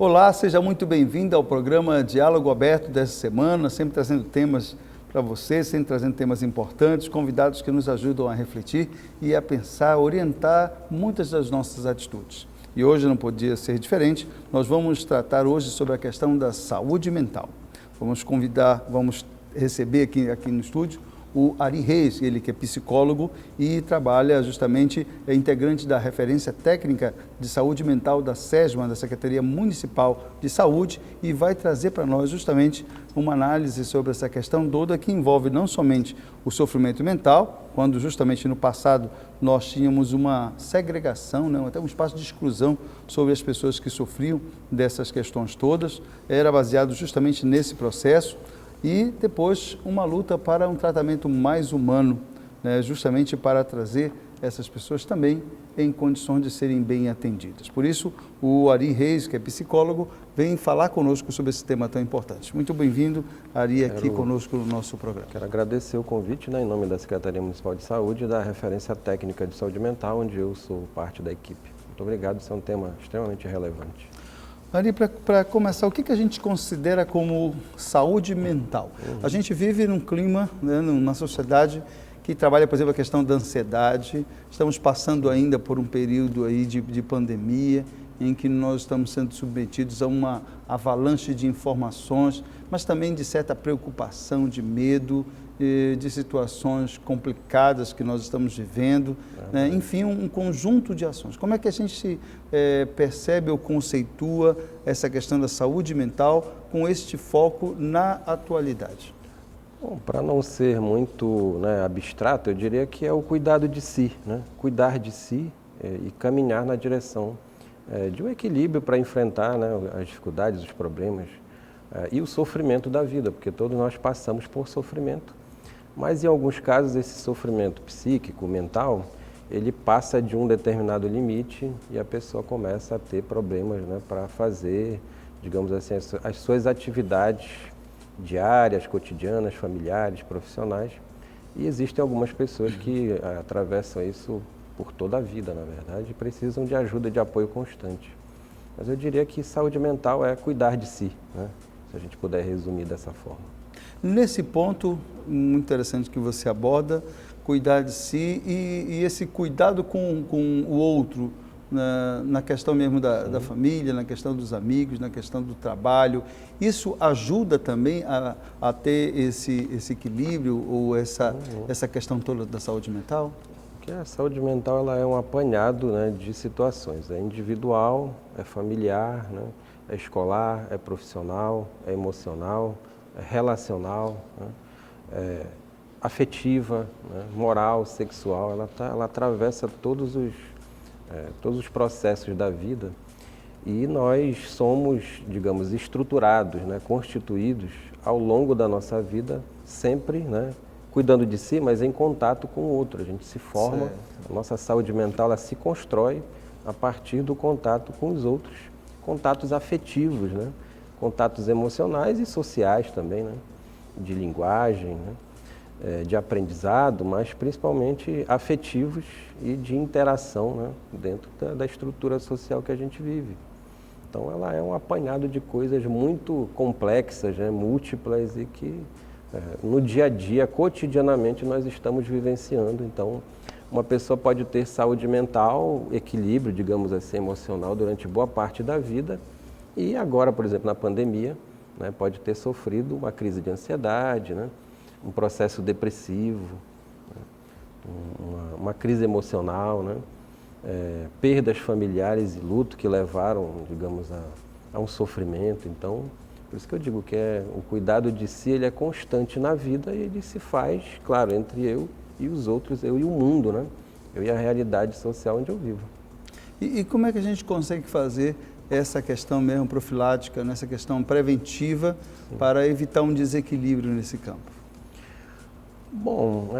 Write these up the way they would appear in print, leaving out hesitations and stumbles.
Olá, seja muito bem-vindo ao programa Diálogo Aberto dessa semana, sempre trazendo temas para você, sempre trazendo temas importantes, convidados que nos ajudam a refletir e a pensar, orientar muitas das nossas atitudes. E hoje não podia ser diferente, nós vamos tratar hoje sobre a questão da saúde mental. Vamos receber aqui no estúdio o Ari Reis, ele que é psicólogo e trabalha justamente, é integrante da Referência Técnica de Saúde Mental da SESMA, da Secretaria Municipal de Saúde, e vai trazer para nós justamente uma análise sobre essa questão toda que envolve não somente o sofrimento mental, quando justamente no passado nós tínhamos uma segregação, né, até um espaço de exclusão sobre as pessoas que sofriam dessas questões todas, era baseado justamente nesse processo, e depois uma luta para um tratamento mais humano, né, justamente para trazer essas pessoas também em condições de serem bem atendidas. Por isso, o Ari Reis, que é psicólogo, vem falar conosco sobre esse tema tão importante. Muito bem-vindo, Ari, aqui conosco no nosso programa. Quero agradecer o convite, em nome da Secretaria Municipal de Saúde e da Referência Técnica de Saúde Mental, onde eu sou parte da equipe. Muito obrigado, isso é um tema extremamente relevante. Ari, para começar, o que a gente considera como saúde mental? A gente vive num clima, né, numa sociedade que trabalha, por exemplo, a questão da ansiedade. Estamos passando ainda por um período aí de pandemia, em que nós estamos sendo submetidos a uma avalanche de informações, mas também de certa preocupação, de medo, de situações complicadas que nós estamos vivendo, né? Enfim, um conjunto de ações. Como é que a gente percebe ou conceitua essa questão da saúde mental com este foco na atualidade? Bom, para não ser muito abstrato, eu diria que é o cuidado de si, cuidar de si e caminhar na direção de um equilíbrio para enfrentar as dificuldades, os problemas e o sofrimento da vida, porque todos nós passamos por sofrimento. Mas em alguns casos esse sofrimento psíquico, mental, ele passa de um determinado limite e a pessoa começa a ter problemas para fazer, digamos assim, as suas atividades diárias, cotidianas, familiares, profissionais. E existem algumas pessoas que atravessam isso por toda a vida, na verdade, e precisam de ajuda, de apoio constante. Mas eu diria que saúde mental é cuidar de si, se a gente puder resumir dessa forma. Nesse ponto, muito interessante que você aborda, cuidar de si e esse cuidado com o outro, na questão mesmo da família, na questão dos amigos, na questão do trabalho, isso ajuda também a ter esse equilíbrio ou essa questão toda da saúde mental? Porque a saúde mental ela é um apanhado de situações, é individual, é familiar, é escolar, é profissional, é emocional, relacional, afetiva, moral, sexual, ela atravessa todos os processos da vida e nós somos, digamos, estruturados, constituídos ao longo da nossa vida, sempre cuidando de si, mas em contato com o outro. A gente se forma, certo. A nossa saúde mental ela se constrói a partir do contato com os outros, contatos afetivos, contatos emocionais e sociais também, de linguagem, de aprendizado, mas principalmente afetivos e de interação dentro da estrutura social que a gente vive. Então ela é um apanhado de coisas muito complexas, múltiplas e que no dia a dia, cotidianamente, nós estamos vivenciando. Então uma pessoa pode ter saúde mental, equilíbrio, digamos assim, emocional durante boa parte da vida, e agora, por exemplo, na pandemia, pode ter sofrido uma crise de ansiedade, um processo depressivo, uma crise emocional, perdas familiares e luto que levaram, digamos, a um sofrimento. Então, por isso que eu digo que o cuidado de si ele é constante na vida e ele se faz, claro, entre eu e os outros, eu e o mundo, eu e a realidade social onde eu vivo. E como é que a gente consegue fazer essa questão mesmo profilática, nessa questão preventiva, para evitar um desequilíbrio nesse campo? Bom,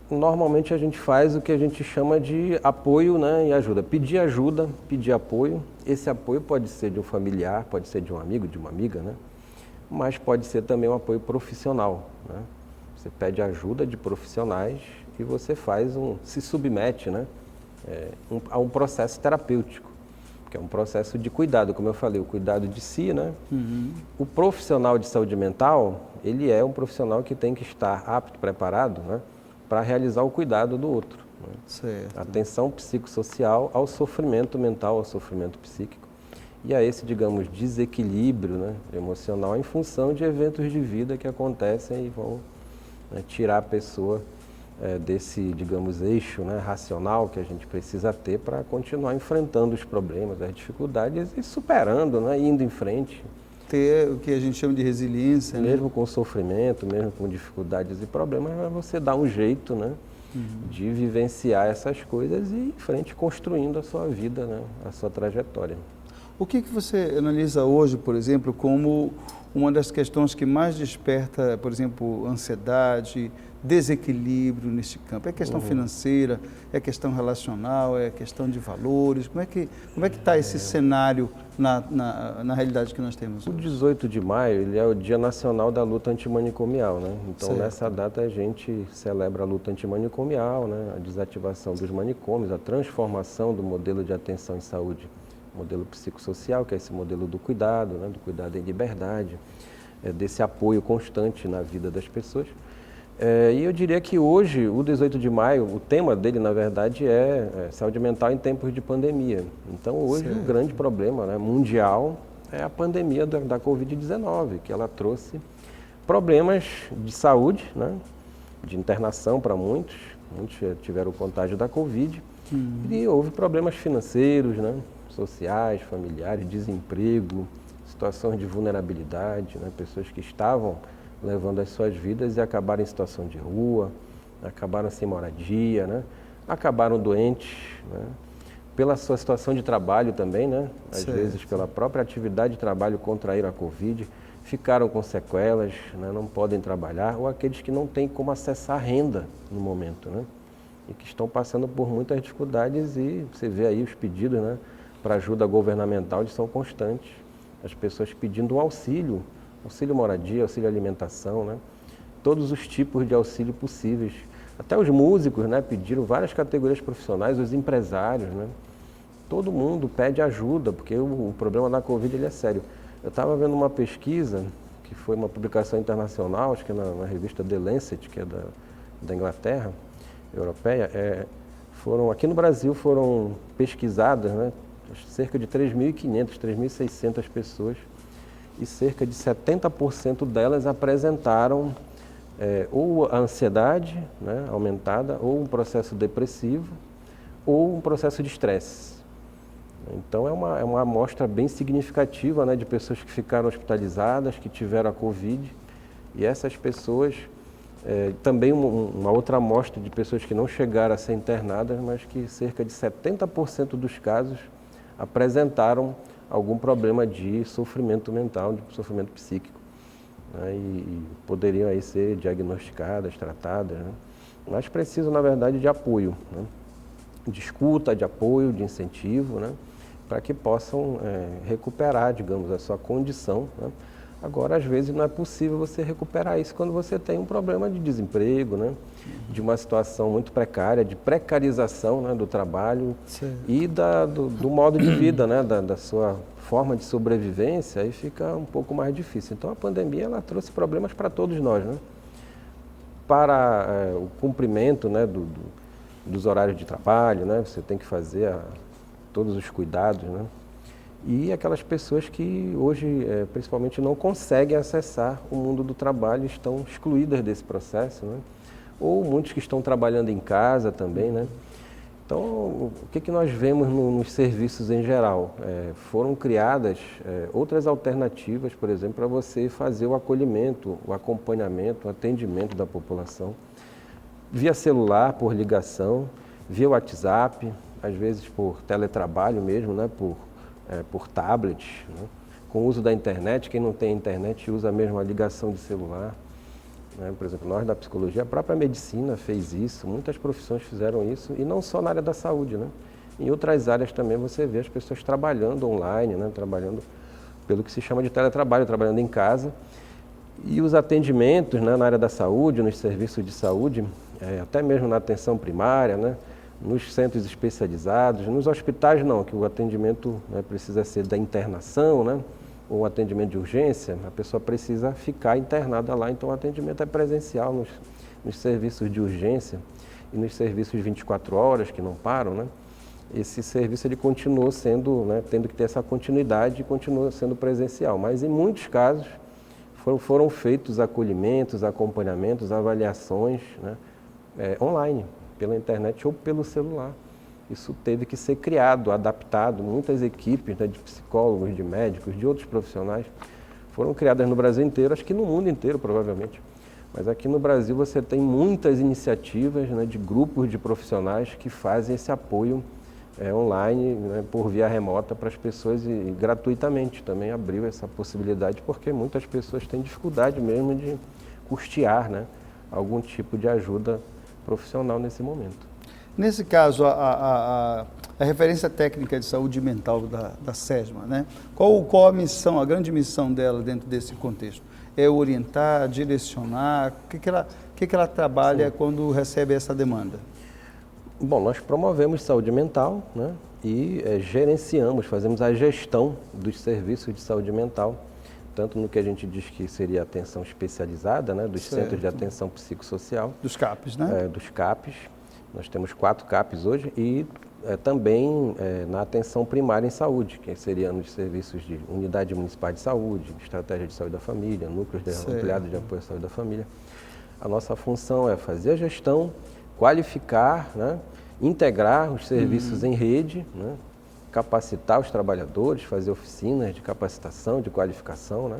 normalmente a gente faz o que a gente chama de apoio e ajuda. Pedir apoio. Esse apoio pode ser de um familiar, pode ser de um amigo, de uma amiga, mas pode ser também um apoio profissional. Você pede ajuda de profissionais e você se submete a um processo terapêutico. que é um processo de cuidado, como eu falei, o cuidado de si, né? O profissional de saúde mental, ele é um profissional que tem que estar apto, preparado, né, para realizar o cuidado do outro. Né? Certo. Atenção psicossocial ao sofrimento mental, ao sofrimento psíquico e a esse, digamos, desequilíbrio, né, emocional em função de eventos de vida que acontecem e vão, né, tirar a pessoa desse, digamos, eixo, né, racional que a gente precisa ter para continuar enfrentando os problemas, as dificuldades e superando, né, indo em frente. Ter o que a gente chama de resiliência, mesmo, né? Com sofrimento, mesmo com dificuldades e problemas, mas você dá um jeito, né, de vivenciar essas coisas e ir em frente construindo a sua vida, né, a sua trajetória. O que você analisa hoje, por exemplo, como uma das questões que mais desperta, por exemplo, ansiedade, desequilíbrio nesse campo? É questão financeira, é questão relacional, é questão de valores? Como é que está esse cenário na realidade que nós temos O hoje? 18 de maio ele é o Dia Nacional da Luta Antimanicomial, né? Então, Certo. Nessa data a gente celebra a luta antimanicomial, né? A desativação dos manicômios, a transformação do modelo de atenção em saúde, modelo psicossocial, que é esse modelo do cuidado, né? Do cuidado em liberdade, desse apoio constante na vida das pessoas. E eu diria que hoje, o 18 de maio, o tema dele, na verdade, é saúde mental em tempos de pandemia. Então, hoje, Certo. o grande problema, né, mundial é a pandemia da Covid-19, que ela trouxe problemas de saúde, né, de internação para muitos tiveram contágio da Covid, e houve problemas financeiros, né, sociais, familiares, desemprego, situações de vulnerabilidade, né, pessoas que estavam levando as suas vidas e acabaram em situação de rua, acabaram sem moradia, né? Acabaram doentes, né? Pela sua situação de trabalho também, né? Às vezes pela própria atividade de trabalho contraíram a Covid, ficaram com sequelas, né? Não podem trabalhar, ou aqueles que não têm como acessar renda no momento, né? E que estão passando por muitas dificuldades e você vê aí os pedidos, né, para ajuda governamental, eles são constantes. As pessoas pedindo um auxílio moradia, auxílio alimentação, né? Todos os tipos de auxílio possíveis. Até os músicos, né, pediram várias categorias profissionais, os empresários, né? Todo mundo pede ajuda, porque o problema da Covid ele é sério. Eu estava vendo uma pesquisa, que foi uma publicação internacional, acho que na revista The Lancet, que é da Inglaterra, europeia, aqui no Brasil foram pesquisadas, né, cerca de 3.500, 3.600 pessoas, e cerca de 70% delas apresentaram ou a ansiedade, né, aumentada, ou um processo depressivo, ou um processo de estresse. Então é uma amostra bem significativa, né, de pessoas que ficaram hospitalizadas, que tiveram a Covid, e essas pessoas, também uma outra amostra de pessoas que não chegaram a ser internadas, mas que cerca de 70% dos casos apresentaram algum problema de sofrimento mental, de sofrimento psíquico, né, e poderiam aí ser diagnosticadas, tratadas, né, mas precisam, na verdade, de apoio, né, de escuta, de apoio, de incentivo, né, para que possam recuperar, digamos, a sua condição, né. Agora, às vezes, não é possível você recuperar isso quando você tem um problema de desemprego, né, de uma situação muito precária, de precarização, né, do trabalho e do modo de vida, né, da sua forma de sobrevivência, aí fica um pouco mais difícil. Então, a pandemia ela trouxe problemas para todos nós, né, para o cumprimento, né, dos horários de trabalho, né, você tem que fazer todos os cuidados, né, e aquelas pessoas que hoje, principalmente, não conseguem acessar o mundo do trabalho, estão excluídas desse processo, né? Ou muitos que estão trabalhando em casa também, né? Então, o que nós vemos nos serviços em geral? Foram criadas outras alternativas, por exemplo, para você fazer o acolhimento, o acompanhamento, o atendimento da população, via celular, por ligação, via WhatsApp, às vezes por teletrabalho mesmo, né? Por tablet, né? Com o uso da internet. Quem não tem internet usa mesmo a ligação de celular, né? Por exemplo, nós da psicologia, a própria medicina fez isso, muitas profissões fizeram isso, e não só na área da saúde, né? Em outras áreas também você vê as pessoas trabalhando online, né? Trabalhando pelo que se chama de teletrabalho, trabalhando em casa, e os atendimentos, né, na área da saúde, nos serviços de saúde, até mesmo na atenção primária, né? nos centros especializados, nos hospitais não, que o atendimento, né, precisa ser da internação, né, ou um atendimento de urgência, a pessoa precisa ficar internada lá, então o atendimento é presencial nos serviços de urgência e nos serviços de 24 horas, que não param, né? Esse serviço ele continuou sendo, né, tendo que ter essa continuidade e continua sendo presencial, mas em muitos casos foram feitos acolhimentos, acompanhamentos, avaliações, né, online, pela internet ou pelo celular. Isso teve que ser criado, adaptado. Muitas equipes, né, de psicólogos, de médicos, de outros profissionais foram criadas no Brasil inteiro, acho que no mundo inteiro provavelmente. Mas aqui no Brasil você tem muitas iniciativas, né, de grupos de profissionais que fazem esse apoio online, né, por via remota para as pessoas e gratuitamente também abriu essa possibilidade, porque muitas pessoas têm dificuldade mesmo de custear, né, algum tipo de ajuda profissional nesse momento. Nesse caso, a referência técnica de saúde mental da SESMA, né? Qual a missão, a grande missão dela dentro desse contexto? É orientar, direcionar? O que ela trabalha quando recebe essa demanda? Bom, nós promovemos saúde mental, né, e gerenciamos, fazemos a gestão dos serviços de saúde mental, tanto no que a gente diz que seria atenção especializada, né, dos centros de atenção psicossocial. Dos CAPs, né? Dos CAPs. Nós temos 4 CAPs hoje e também na atenção primária em saúde, que seria nos serviços de unidade municipal de saúde, estratégia de saúde da família, núcleos ampliados de apoio à saúde da família. A nossa função é fazer a gestão, qualificar, né, integrar os serviços em rede, né, capacitar os trabalhadores, fazer oficinas de capacitação, de qualificação, né,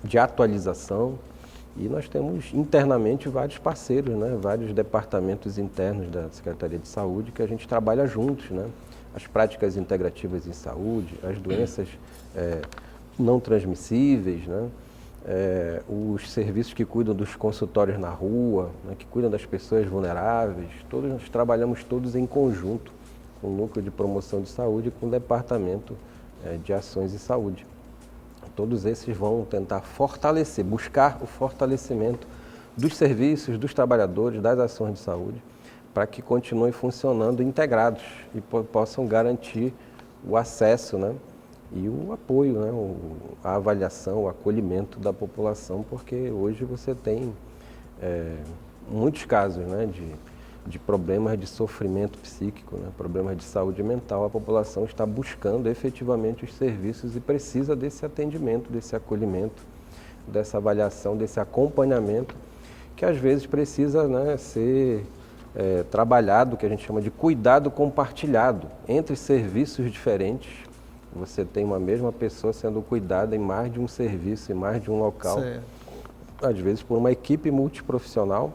de atualização. E nós temos internamente vários parceiros, né, vários departamentos internos da Secretaria de Saúde que a gente trabalha juntos, né, as práticas integrativas em saúde, as doenças não transmissíveis, né, os serviços que cuidam dos consultórios na rua, né, que cuidam das pessoas vulneráveis, nós trabalhamos todos em conjunto com o Núcleo de Promoção de Saúde e com o Departamento de Ações em Saúde. Todos esses vão tentar fortalecer, buscar o fortalecimento dos serviços, dos trabalhadores, das ações de saúde, para que continuem funcionando integrados e possam garantir o acesso, né, e o apoio, né, a avaliação, o acolhimento da população, porque hoje você tem muitos casos, né, de problemas de sofrimento psíquico, né, problemas de saúde mental. A população está buscando efetivamente os serviços e precisa desse atendimento, desse acolhimento, dessa avaliação, desse acompanhamento, que às vezes precisa, né, ser trabalhado, que a gente chama de cuidado compartilhado entre serviços diferentes. Você tem uma mesma pessoa sendo cuidada em mais de um serviço, em mais de um local, às vezes por uma equipe multiprofissional,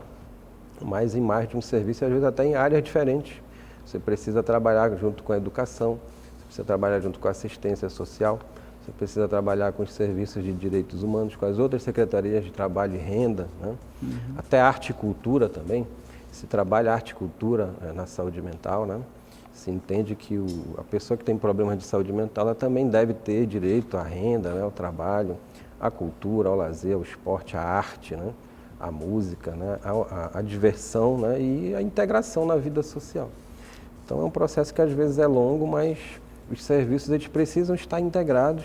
mas em mais de um serviço, às vezes até em áreas diferentes. Você precisa trabalhar junto com a educação, você precisa trabalhar junto com a assistência social, você precisa trabalhar com os serviços de direitos humanos, com as outras secretarias de trabalho e renda, né? Até arte e cultura também. Se trabalha arte e cultura na saúde mental, né? Se entende que a pessoa que tem problemas de saúde mental, ela também deve ter direito à renda, né, ao trabalho, à cultura, ao lazer, ao esporte, à arte, né, à música, né, à diversão, né, e à integração na vida social. Então é um processo que às vezes é longo, mas os serviços eles precisam estar integrados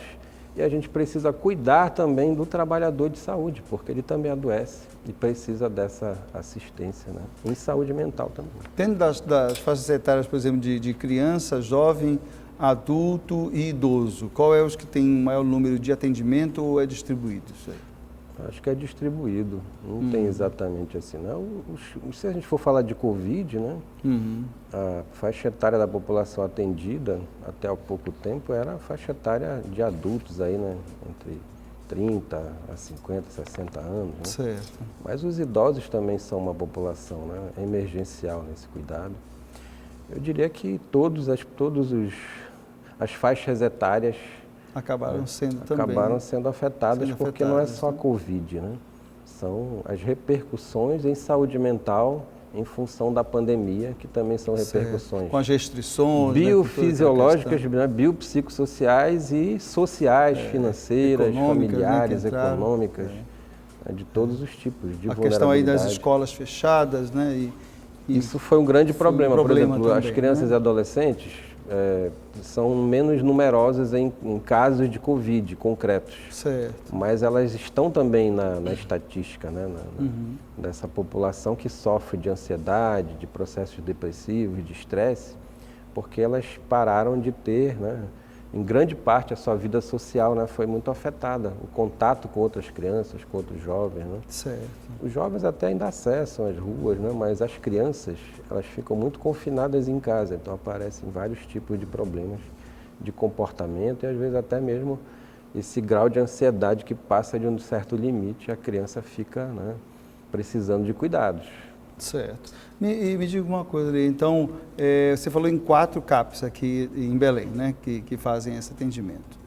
e a gente precisa cuidar também do trabalhador de saúde, porque ele também adoece e precisa dessa assistência, né, em saúde mental também. Dentro das faixas etárias, por exemplo, de criança, jovem, adulto e idoso, qual é os que tem maior número de atendimento ou é distribuído isso aí? Acho que é distribuído, não tem exatamente assim, não. Se a gente for falar de Covid, né, a faixa etária da população atendida até há pouco tempo era a faixa etária de adultos aí, né, entre 30 a 50, 60 anos, né? Certo. Mas os idosos também são uma população, né, emergencial nesse cuidado. Eu diria que as faixas etárias acabaram sendo afetadas porque não é só a Covid, né? São as repercussões em saúde mental em função da pandemia, que também são repercussões com as restrições biofisiológicas, né, biopsicossociais e sociais, financeiras, familiares, econômicas, né, de todos os tipos de vulnerabilidade. A questão aí das escolas fechadas, né, Isso foi um grande problema. Por exemplo, também, as crianças, né, e adolescentes são menos numerosas em casos de Covid concretos. Certo. Mas elas estão também na estatística, né, dessa população que sofre de ansiedade, de processos depressivos, de estresse, porque elas pararam de ter, né, em grande parte, a sua vida social, né, foi muito afetada. O contato com outras crianças, com outros jovens. Né? Certo. Os jovens até ainda acessam as ruas, né, mas as crianças, elas ficam muito confinadas em casa. Então aparecem vários tipos de problemas de comportamento e às vezes até mesmo esse grau de ansiedade que passa de um certo limite, a criança fica, né, precisando de cuidados. Certo. Me diga uma coisa ali, então, você falou em 4 CAPs aqui em Belém, né, que fazem esse atendimento.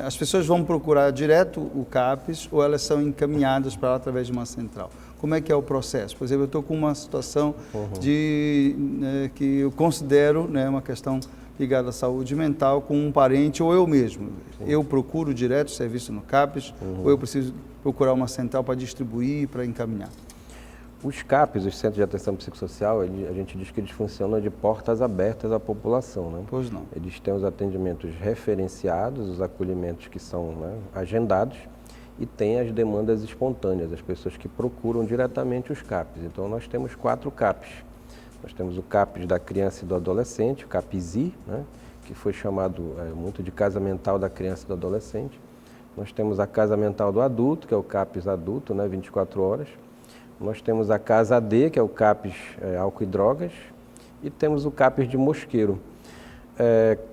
As pessoas vão procurar direto o CAPs ou elas são encaminhadas para lá através de uma central? Como é que é o processo? Por exemplo, eu estou com uma situação que eu considero, né, uma questão ligada à saúde mental com um parente ou eu mesmo. Sim. Eu procuro direto o serviço no CAPs ou eu preciso procurar uma central para distribuir, para encaminhar? Os CAPs, os Centros de Atenção Psicossocial, a gente diz que eles funcionam de portas abertas à população, né? Pois não. Eles têm os atendimentos referenciados, os acolhimentos que são, né, agendados, e tem as demandas espontâneas, as pessoas que procuram diretamente os CAPs. Então, nós temos 4 CAPs. Nós temos o CAPs da criança e do adolescente, o CAPS-I, né, que foi chamado muito de Casa Mental da Criança e do Adolescente. Nós temos a Casa Mental do Adulto, que é o CAPS adulto, né, 24 horas. Nós temos a Casa AD, que é o CAPS álcool e drogas, e temos o CAPS de Mosqueiro.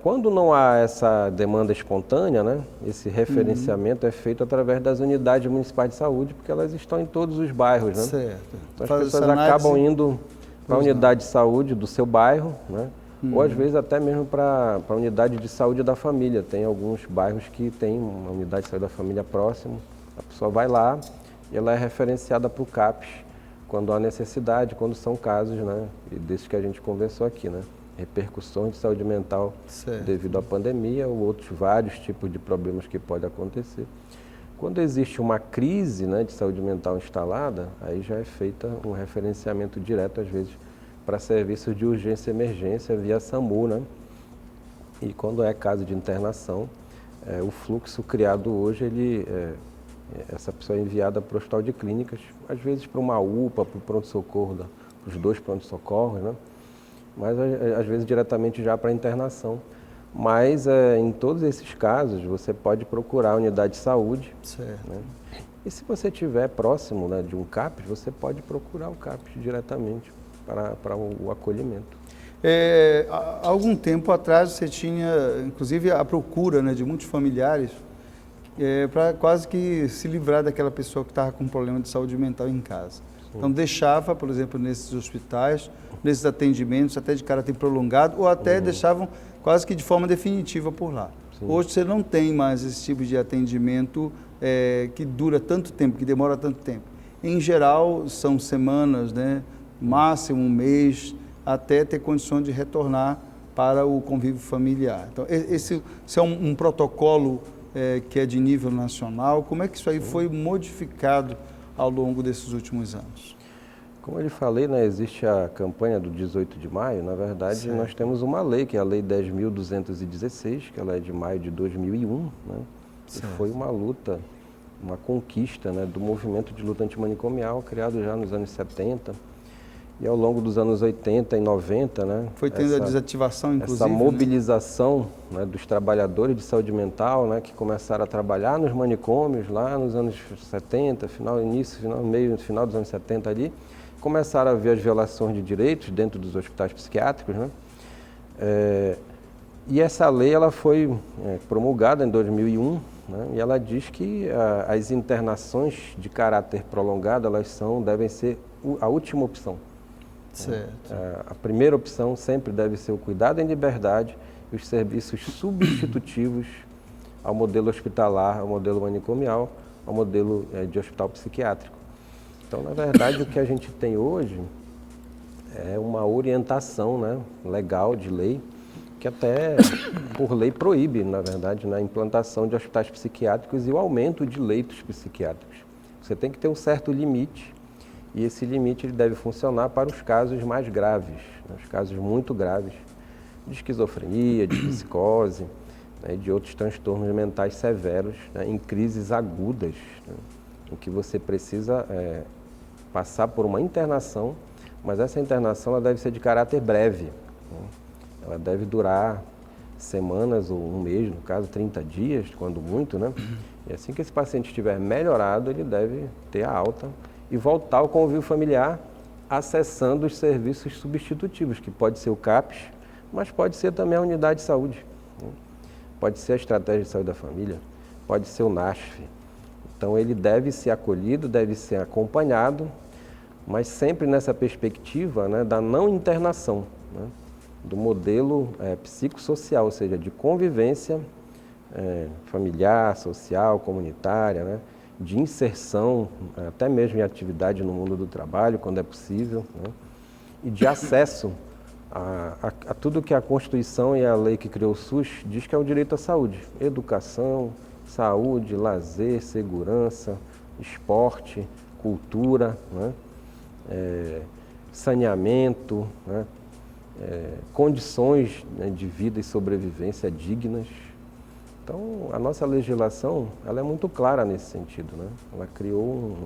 Quando não há essa demanda espontânea, né, esse referenciamento é feito através das unidades municipais de saúde, porque elas estão em todos os bairros. Né? Certo. Então, as pessoas acabam indo para a unidade de saúde do seu bairro, né, ou às vezes até mesmo para a unidade de saúde da família. Tem alguns bairros que tem uma unidade de saúde da família próximo, a pessoa vai lá, e ela é referenciada para o CAPS quando há necessidade, quando são casos, né, e desses que a gente conversou aqui, né, repercussões de saúde mental devido à pandemia ou outros vários tipos de problemas que podem acontecer. Quando existe uma crise, né, de saúde mental instalada, aí já é feita um referenciamento direto, às vezes, para serviços de urgência e emergência via SAMU, né? E quando é caso de internação, o fluxo criado hoje, essa pessoa é enviada para o hospital de clínicas, às vezes para uma UPA, para o pronto-socorro, para os 2 pronto-socorros, né? Mas às vezes diretamente já para a internação. Mas em todos esses casos você pode procurar a unidade de saúde. Certo. Né? E se você estiver próximo, né, de um CAPS, você pode procurar o CAPS diretamente para o acolhimento. Há algum tempo atrás você tinha, inclusive, a procura, né, de muitos familiares para quase que se livrar daquela pessoa que estava com problema de saúde mental em casa. Sim. Então deixava, por exemplo, nesses hospitais, nesses atendimentos, até de caráter prolongado, ou até deixavam quase que de forma definitiva por lá. Sim. Hoje você não tem mais esse tipo de atendimento que dura tanto tempo, que demora tanto tempo. Em geral, são semanas, né, máximo um mês, até ter condições de retornar para o convívio familiar. Então, esse é um protocolo que é de nível nacional. Como é que isso aí foi modificado ao longo desses últimos anos? Como eu lhe falei, né, existe a campanha do 18 de maio. Na verdade, nós temos uma lei, que é a Lei 10.216, que ela é de maio de 2001, né, e foi uma luta, uma conquista, né, do movimento de luta antimanicomial, criado já nos anos 70, e ao longo dos anos 80 e 90, né, foi tendo a desativação, inclusive, essa mobilização, né, dos trabalhadores de saúde mental, né, que começaram a trabalhar nos manicômios lá nos anos 70, final dos anos 70 ali, começaram a ver as violações de direitos dentro dos hospitais psiquiátricos, né? E essa lei ela foi promulgada em 2001, né? E ela diz que as internações de caráter prolongado devem ser a última opção. Certo. A primeira opção sempre deve ser o cuidado em liberdade e os serviços substitutivos ao modelo hospitalar, ao modelo manicomial, ao modelo de hospital psiquiátrico. Então, na verdade, o que a gente tem hoje é uma orientação, né, legal de lei, que até por lei proíbe, na verdade, a implantação de hospitais psiquiátricos e o aumento de leitos psiquiátricos. Você tem que ter um certo limite E esse limite ele deve funcionar para os casos mais graves, né, os casos muito graves de esquizofrenia, de psicose, né, de outros transtornos mentais severos, né, em crises agudas, né, em que você precisa passar por uma internação, mas essa internação ela deve ser de caráter breve, né, ela deve durar semanas ou um mês, no caso 30 dias, quando muito, né? E assim que esse paciente estiver melhorado, ele deve ter a alta e voltar ao convívio familiar, acessando os serviços substitutivos, que pode ser o CAPS, mas pode ser também a unidade de saúde, né? Pode ser a estratégia de saúde da família, pode ser o NASF. Então ele deve ser acolhido, deve ser acompanhado, mas sempre nessa perspectiva, né, da não internação, né, do modelo psicossocial, ou seja, de convivência familiar, social, comunitária, né, de inserção, até mesmo em atividade no mundo do trabalho, quando é possível, né, e de acesso a tudo que a Constituição e a lei que criou o SUS diz que é o direito à saúde: educação, saúde, lazer, segurança, esporte, cultura, né, saneamento, né, condições, né, de vida e sobrevivência dignas. Então, a nossa legislação ela é muito clara nesse sentido, né? Ela criou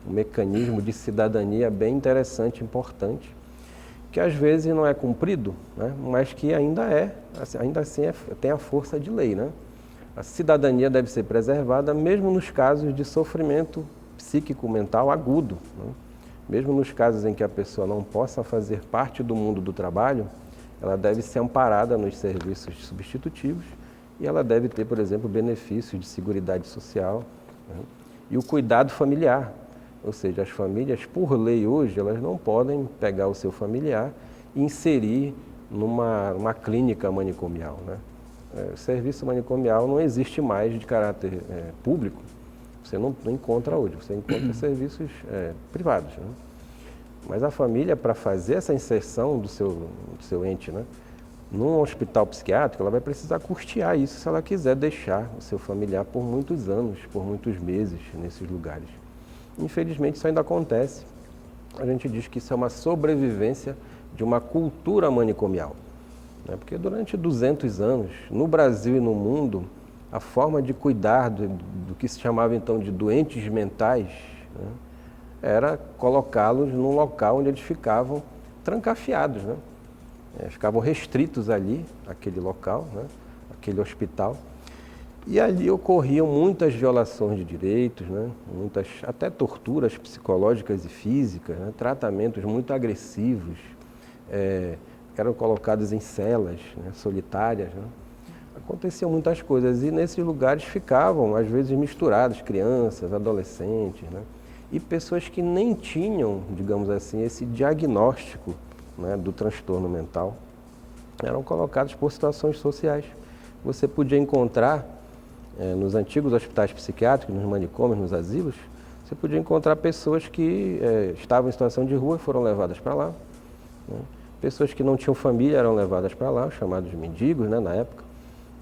um mecanismo de cidadania bem interessante, importante, que às vezes não é cumprido, né, mas que ainda assim tem a força de lei, né? A cidadania deve ser preservada mesmo nos casos de sofrimento psíquico-mental agudo, né? Mesmo nos casos em que a pessoa não possa fazer parte do mundo do trabalho, ela deve ser amparada nos serviços substitutivos e ela deve ter, por exemplo, benefícios de seguridade social, né? E o cuidado familiar, ou seja, as famílias, por lei hoje, elas não podem pegar o seu familiar e inserir numa clínica manicomial, né? O serviço manicomial não existe mais de caráter público. Você não encontra hoje, você encontra serviços privados, né? Mas a família, para fazer essa inserção do seu ente, né, num hospital psiquiátrico, ela vai precisar custear isso se ela quiser deixar o seu familiar por muitos anos, por muitos meses nesses lugares. Infelizmente, isso ainda acontece. A gente diz que isso é uma sobrevivência de uma cultura manicomial, né? Porque durante 200 anos, no Brasil e no mundo, a forma de cuidar do que se chamava então de doentes mentais, né, era colocá-los num local onde eles ficavam trancafiados, né? Ficavam restritos ali, aquele local, né, aquele hospital. E ali ocorriam muitas violações de direitos, né, muitas até torturas psicológicas e físicas, né, tratamentos muito agressivos, eram colocados em celas, né, solitárias, né. Aconteciam muitas coisas e nesses lugares ficavam, às vezes, misturados crianças, adolescentes, né, e pessoas que nem tinham, digamos assim, esse diagnóstico, né, do transtorno mental, eram colocados por situações sociais. Você podia encontrar, nos antigos hospitais psiquiátricos, nos manicômios, nos asilos, você podia encontrar pessoas que estavam em situação de rua e foram levadas para lá, né? Pessoas que não tinham família eram levadas para lá, chamados mendigos, né, na época.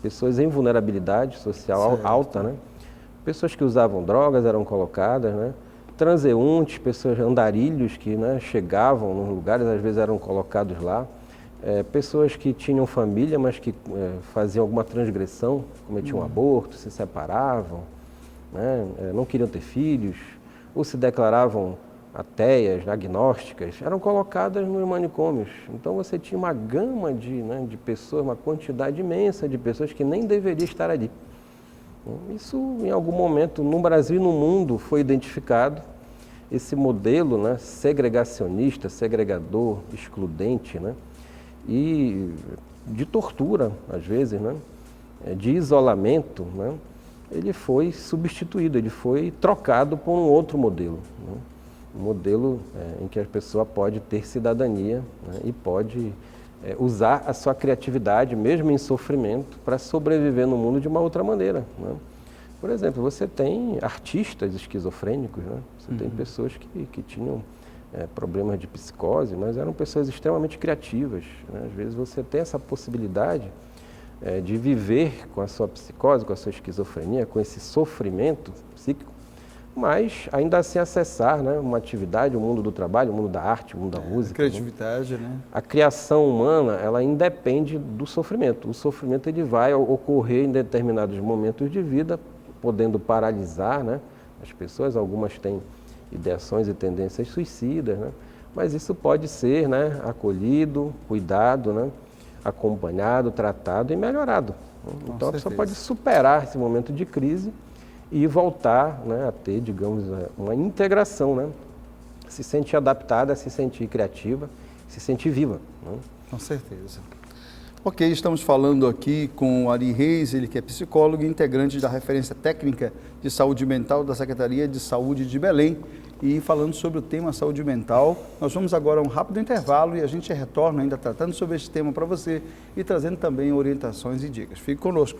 Pessoas em vulnerabilidade social alta, né? Pessoas que usavam drogas eram colocadas, né? Transeuntes, pessoas andarilhos que, né, chegavam nos lugares, às vezes eram colocados lá. Pessoas que tinham família, mas que faziam alguma transgressão, cometiam aborto, se separavam, né, não queriam ter filhos, ou se declaravam ateias, agnósticas, eram colocadas nos manicômios. Então você tinha uma gama de pessoas, uma quantidade imensa de pessoas que nem deveriam estar ali. Isso, em algum momento, no Brasil e no mundo, foi identificado. Esse modelo, né, segregacionista, segregador, excludente, né, e de tortura, às vezes, né, de isolamento, né, ele foi substituído, ele foi trocado por um outro modelo, né, um modelo em que a pessoa pode ter cidadania, né, e pode usar a sua criatividade, mesmo em sofrimento, para sobreviver no mundo de uma outra maneira, né? Por exemplo, você tem artistas esquizofrênicos, né? Você tem pessoas que tinham problemas de psicose, mas eram pessoas extremamente criativas, né? Às vezes você tem essa possibilidade de viver com a sua psicose, com a sua esquizofrenia, com esse sofrimento psíquico, mas ainda assim acessar, né, uma atividade, o mundo do trabalho, o mundo da arte, o mundo da música. Criatividade, né? A criação humana, ela independe do sofrimento. O sofrimento ele vai ocorrer em determinados momentos de vida, podendo paralisar, né, as pessoas. Algumas têm ideações e tendências suicidas, né, mas isso pode ser, né, acolhido, cuidado, né, acompanhado, tratado e melhorado. Então a pessoa pode superar esse momento de crise e voltar, né, a ter, digamos, uma integração, né? Se sentir adaptada, se sentir criativa, se sentir viva. Né? Com certeza. Ok, estamos falando aqui com o Ari Reis, ele que é psicólogo e integrante da Referência Técnica de Saúde Mental da Secretaria de Saúde de Belém. E falando sobre o tema saúde mental, nós vamos agora a um rápido intervalo e a gente retorna ainda tratando sobre este tema para você e trazendo também orientações e dicas. Fique conosco.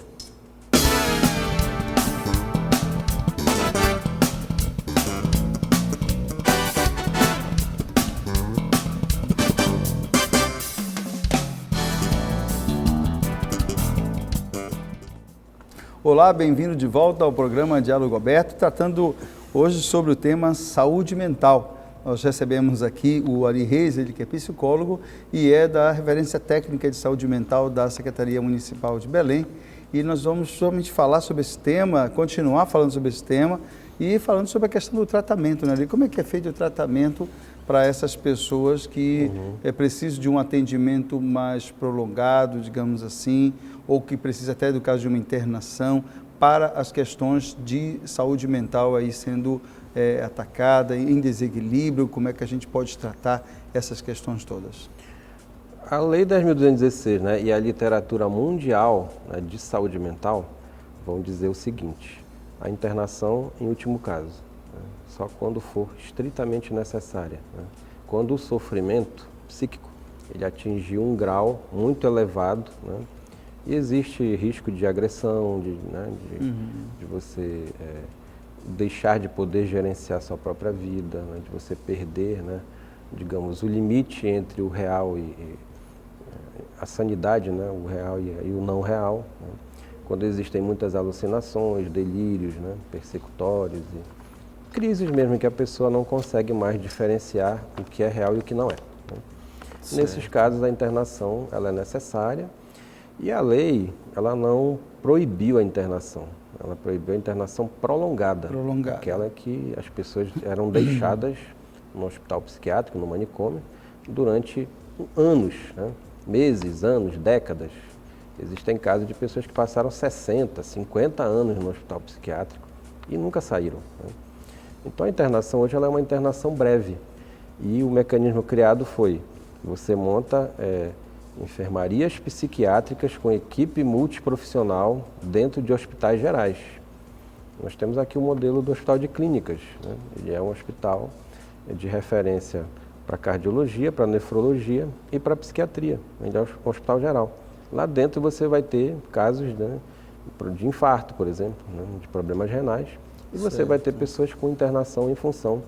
Olá, bem-vindo de volta ao programa Diálogo Aberto, tratando hoje sobre o tema saúde mental. Nós recebemos aqui o Ari Reis, ele que é psicólogo e é da Referência Técnica de Saúde Mental da Secretaria Municipal de Belém. E nós vamos somente falar sobre esse tema, continuar falando sobre esse tema e falando sobre a questão do tratamento, né, Ari? Como é que é feito o tratamento para essas pessoas que é preciso de um atendimento mais prolongado, digamos assim, ou que precisa até do caso de uma internação para as questões de saúde mental aí sendo atacada, em desequilíbrio, como é que a gente pode tratar essas questões todas? A Lei 10.216, né, e a literatura mundial, né, de saúde mental vão dizer o seguinte: a internação em último caso, né, só quando for estritamente necessária, né, quando o sofrimento psíquico ele atingir um grau muito elevado, né, e existe risco de agressão, de você deixar de poder gerenciar sua própria vida, né, de você perder, né, digamos, o limite entre o real e a sanidade, né, o real e o não real, né, quando existem muitas alucinações, delírios, né, persecutórios e crises mesmo em que a pessoa não consegue mais diferenciar o que é real e o que não é. Né. Nesses casos, a internação ela é necessária. E a lei, ela não proibiu a internação, ela proibiu a internação prolongada. Aquela que as pessoas eram deixadas no hospital psiquiátrico, no manicômio, durante anos, né? Meses, anos, décadas. Existem casos de pessoas que passaram 60, 50 anos no hospital psiquiátrico e nunca saíram. Né? Então a internação hoje ela é uma internação breve e o mecanismo criado foi, você monta enfermarias psiquiátricas com equipe multiprofissional dentro de hospitais gerais. Nós temos aqui o modelo do Hospital de Clínicas, né? Ele é um hospital de referência para cardiologia, para nefrologia e para psiquiatria. Ele é um hospital geral. Lá dentro você vai ter casos, né, de infarto, por exemplo, né, de problemas renais, e você vai ter pessoas com internação em função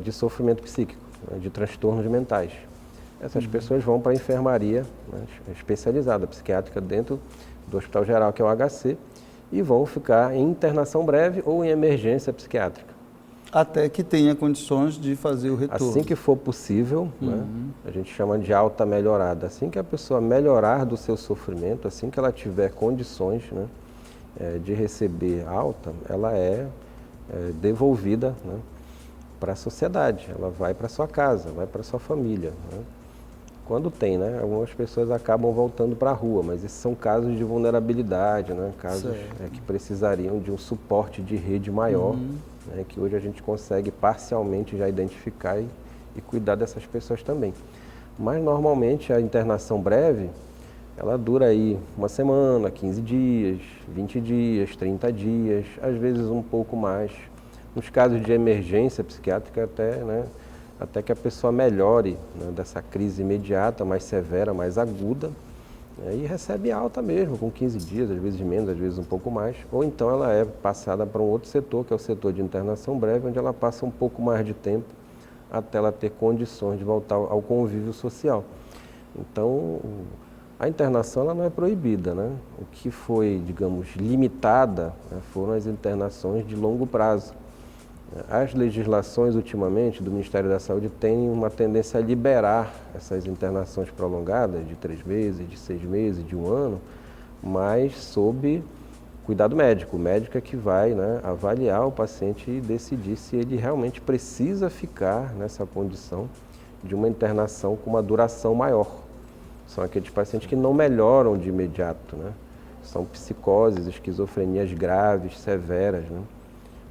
de sofrimento psíquico, né, de transtornos mentais. Essas pessoas vão para a enfermaria, né, especializada, psiquiátrica, dentro do Hospital Geral, que é o HC, e vão ficar em internação breve ou em emergência psiquiátrica. Até que tenha condições de fazer o retorno. Assim que for possível, né, a gente chama de alta melhorada. Assim que a pessoa melhorar do seu sofrimento, assim que ela tiver condições, né, de receber alta, ela é devolvida, né, para a sociedade. Ela vai para sua casa, vai para sua família, né. Quando tem, né? Algumas pessoas acabam voltando para a rua, mas esses são casos de vulnerabilidade, né? Casos que precisariam de um suporte de rede maior, né? Que hoje a gente consegue parcialmente já identificar e cuidar dessas pessoas também. Mas normalmente a internação breve, ela dura aí uma semana, 15 dias, 20 dias, 30 dias, às vezes um pouco mais. Nos casos de emergência psiquiátrica até, né? Até que a pessoa melhore, né, dessa crise imediata, mais severa, mais aguda, né, e recebe alta mesmo, com 15 dias, às vezes menos, às vezes um pouco mais, ou então ela é passada para um outro setor, que é o setor de internação breve, onde ela passa um pouco mais de tempo até ela ter condições de voltar ao convívio social. Então, a internação ela não é proibida, né? O que foi, digamos, limitada, né, foram as internações de longo prazo, As legislações, ultimamente, do Ministério da Saúde têm uma tendência a liberar essas internações prolongadas de 3 meses, de 6 meses, de 1 ano, mas sob cuidado médico. O médico é que vai, né, avaliar o paciente e decidir se ele realmente precisa ficar nessa condição de uma internação com uma duração maior. São aqueles pacientes que não melhoram de imediato, né? São psicoses, esquizofrenias graves, severas, né?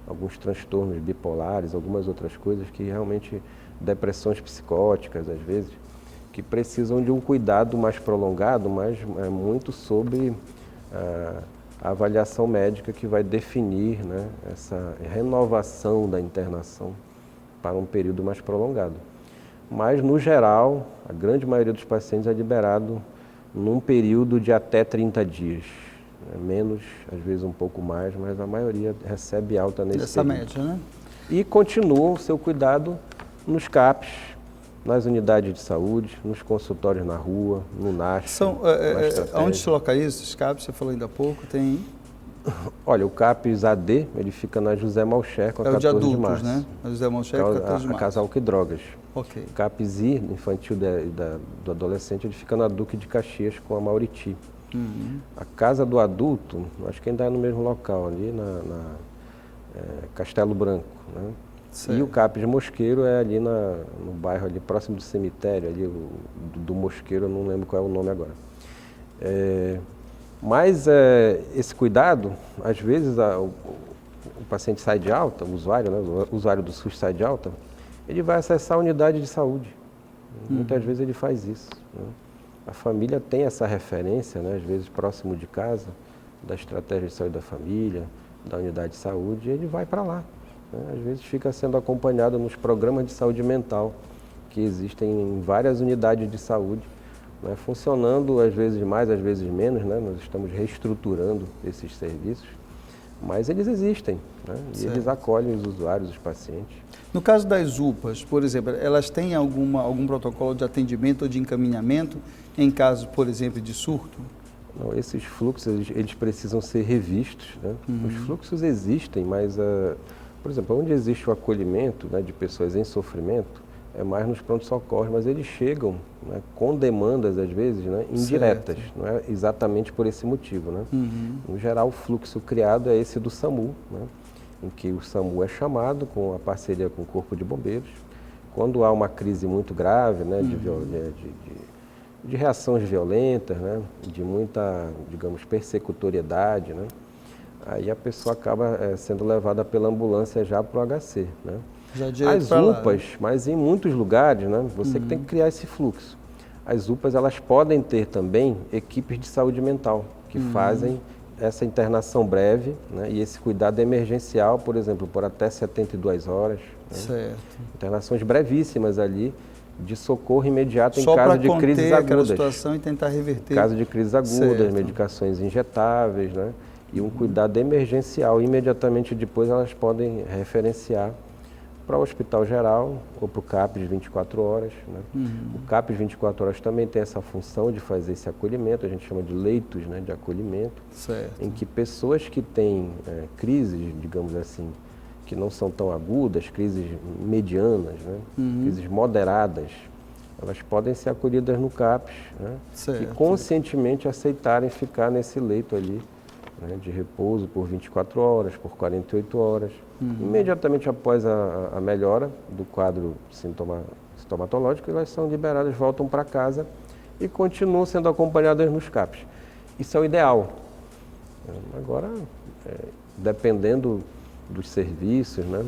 Alguns transtornos bipolares, algumas outras coisas que realmente, depressões psicóticas às vezes, que precisam de um cuidado mais prolongado, mas é muito sobre a avaliação médica que vai definir, né, essa renovação da internação para um período mais prolongado. Mas, no geral, a grande maioria dos pacientes é liberado num período de até 30 dias. Menos, às vezes um pouco mais, mas a maioria recebe alta nesse Essa período. média, né? E continua o seu cuidado nos CAPs, nas unidades de saúde, nos consultórios na rua, no NASH. Onde se localiza esses CAPs? Você falou ainda há pouco, tem... Olha, o CAPS AD, ele fica na José Malcher, com a 14 de adultos, de março. Né? A José Malcher, 14 de março. A Casal que Drogas. Ok. O CAPS I, infantil do adolescente, ele fica na Duque de Caxias, com a Mauriti. A Casa do Adulto, acho que ainda é no mesmo local, ali na Castelo Branco, né? E o CAPS Mosqueiro é ali no bairro, ali próximo do cemitério, ali do Mosqueiro, eu não lembro qual é o nome agora. Mas esse cuidado, às vezes o paciente sai de alta, o usuário, né, o usuário do SUS sai de alta, ele vai acessar a unidade de saúde. Muitas vezes ele faz isso, né? A família tem essa referência, né, às vezes próximo de casa, da estratégia de saúde da família, da unidade de saúde, e ele vai para lá, né? Às vezes fica sendo acompanhado nos programas de saúde mental, que existem em várias unidades de saúde, né, funcionando às vezes mais, às vezes menos, né? Nós estamos reestruturando esses serviços, mas eles existem, né? E eles acolhem os usuários, os pacientes. No caso das UPAs, por exemplo, elas têm algum protocolo de atendimento ou de encaminhamento em caso, por exemplo, de surto? Não, esses fluxos, eles precisam ser revistos, né? Os fluxos existem, mas, por exemplo, onde existe o acolhimento, né, de pessoas em sofrimento, é mais nos pronto-socorros, mas eles chegam, né, com demandas, às vezes, né, indiretas, não é exatamente por esse motivo, né? No geral, o fluxo criado é esse do SAMU, né, em que o SAMU é chamado com a parceria com o Corpo de Bombeiros. Quando há uma crise muito grave, né, de reações violentas, né, de muita, digamos, persecutoriedade, né, aí a pessoa acaba sendo levada pela ambulância já para o HC, né? As UPAs, mas em muitos lugares, né, você que tem que criar esse fluxo. As UPAs, elas podem ter também equipes de saúde mental, que fazem essa internação breve, né, e esse cuidado emergencial, por exemplo, por até 72 horas. Né? Certo. Internações brevíssimas ali, de socorro imediato em caso de crises agudas. Aquela situação e tentar reverter. Em caso de crises agudas, medicações injetáveis, né? E um cuidado emergencial. Imediatamente depois elas podem referenciar para o Hospital Geral ou para o CAPS 24 horas. Né? O CAPS 24 horas também tem essa função de fazer esse acolhimento, a gente chama de leitos, né, de acolhimento, em que pessoas que têm crises, digamos assim, que não são tão agudas, crises medianas, né, crises moderadas, elas podem ser acolhidas no CAPS, né, e conscientemente aceitarem ficar nesse leito ali, né, de repouso por 24 horas, por 48 horas. Imediatamente após a melhora do quadro sintomatológico, elas são liberadas, voltam para casa e continuam sendo acompanhadas nos CAPs. Isso é o ideal. Agora, dependendo dos serviços, né,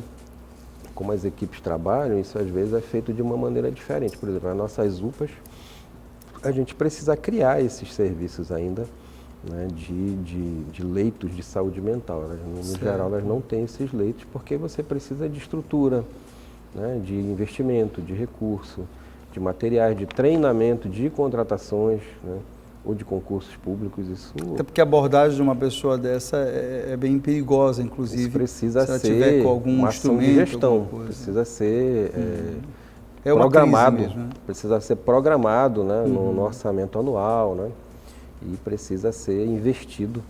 como as equipes trabalham, isso às vezes é feito de uma maneira diferente. Por exemplo, nas nossas UPAs, a gente precisa criar esses serviços ainda, né, de leitos de saúde mental. No geral, elas não têm esses leitos porque você precisa de estrutura, né, de investimento, de recurso, de materiais, de treinamento, de contratações, né, ou de concursos públicos. Isso... Até porque a abordagem de uma pessoa dessa é bem perigosa, inclusive. Isso precisa se ela ser tiver com algum uma ação de gestão, precisa ser programado, mesmo, né? Precisa ser programado, né, no orçamento anual, né? e precisa ser investido